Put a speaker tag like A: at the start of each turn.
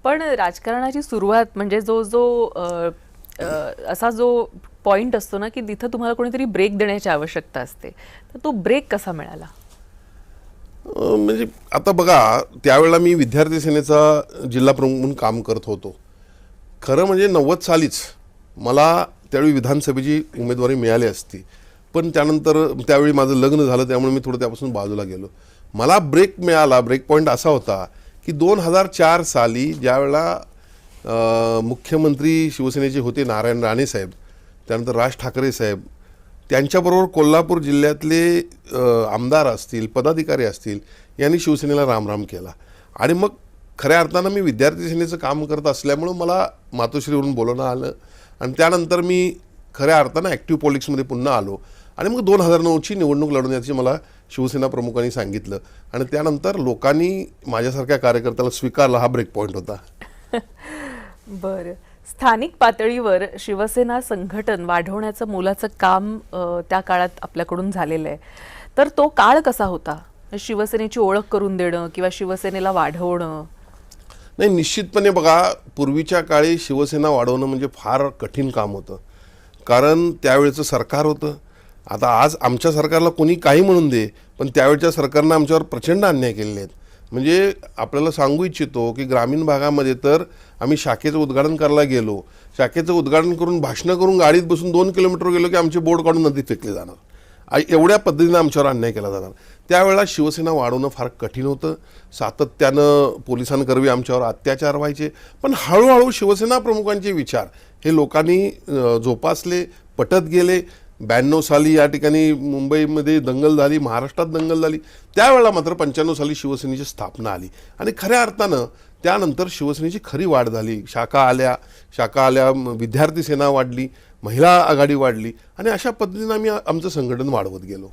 A: पण राजकारणाची सुरुवात म्हणजे जो जो असा जो पॉइंट असतो ना की तिथं तुम्हाला कोणीतरी ब्रेक देण्याची आवश्यकता असते, तर तो ब्रेक कसा मिळाला?
B: म्हणजे आता बघा, त्यावेळेला मी विद्यार्थी सेनेचा जिल्हा प्रमुख म्हणून काम करत होतो. खरं म्हणजे 90 सालीच मला त्यावेळी विधानसभेची उमेदवारी मिळाली असती, पण त्यानंतर त्यावेळी माझं लग्न झालं, त्यामुळे मी थोडं त्यापासून बाजूला गेलो. मला ब्रेक मिळाला, ब्रेक पॉईंट असा होता की 2004 साली ज्यावेळेला मुख्यमंत्री शिवसेनेचे होते नारायण राणे साहेब, त्यानंतर राज ठाकरे साहेब, त्यांच्याबरोबर कोल्हापूर जिल्ह्यातले आमदार असतील, पदाधिकारी असतील, यांनी शिवसेनेला रामराम केला. आणि मग खऱ्या अर्थानं मी विद्यार्थी सेनेचं काम करत असल्यामुळं मला मातोश्रीवरून बोलवणं आलं आणि त्यानंतर मी खऱ्या अर्थानं ॲक्टिव्ह पॉलिटिक्समध्ये पुन्हा आलो. आणि मग 2009ची निवडणूक लढवण्याची मला शिवसेना प्रमुखांनी सांगितलं आणि त्यानंतर लोकांनी माझ्यासारख्या कार्यकर्त्याला स्वीकारला. हा ब्रेक पॉईंट होता.
A: बरं, स्थानिक पातळीवर शिवसेना संघटन वाढवण्याचं मोलाचं काम त्या काळात आपल्याकडून झालेलं आहे. तर तो काळ कसा होता? शिवसेनेची ओळख करून देणं किंवा शिवसेनेला वाढवणं?
B: नाही, निश्चितपणे बघा, पूर्वीच्या काळी शिवसेना वाढवणं म्हणजे फार कठीण काम होतं, कारण त्यावेळेचं सरकार होतं. आता आज आमच्या सरकारला कोणी काही म्हणून दे, पण त्यावेळच्या सरकारनं आमच्यावर प्रचंड अन्याय केलेले आहेत. म्हणजे आपल्याला सांगू इच्छितो की ग्रामीण भागामध्ये तर आम्ही शाखेचं उद्घाटन करायला गेलो, शाखेचं उद्घाटन करून भाषणं करून गाडीत बसून 2 किलोमीटर गेलो की आमचे बोर्ड काढून नदीत फेकले जाणार. एवढ्या पद्धतीनं आमच्यावर अन्याय केला जाणार. त्यावेळेला शिवसेना वाढवणं फार कठीण होतं. सातत्यानं पोलिसांकरवी आमच्यावर अत्याचार व्हायचे. पण हळूहळू शिवसेना प्रमुखांचे विचार हे लोकांनी जोपासले, पटत गेले. 92 साली या ठिकाणी मुंबईमध्ये दंगल झाली, महाराष्ट्रात दंगल झाली. त्यावेळेला मात्र 95 साली शिवसेनेची स्थापना आली आणि खऱ्या अर्थानं त्यानंतर शिवसेनेची खरी वाढ झाली. शाखा आल्या, विद्यार्थी सेना वाढली, महिला आघाडी वाढली आणि अशा पद्धतीनं आम्ही आमचं संघटन वाढवत गेलो.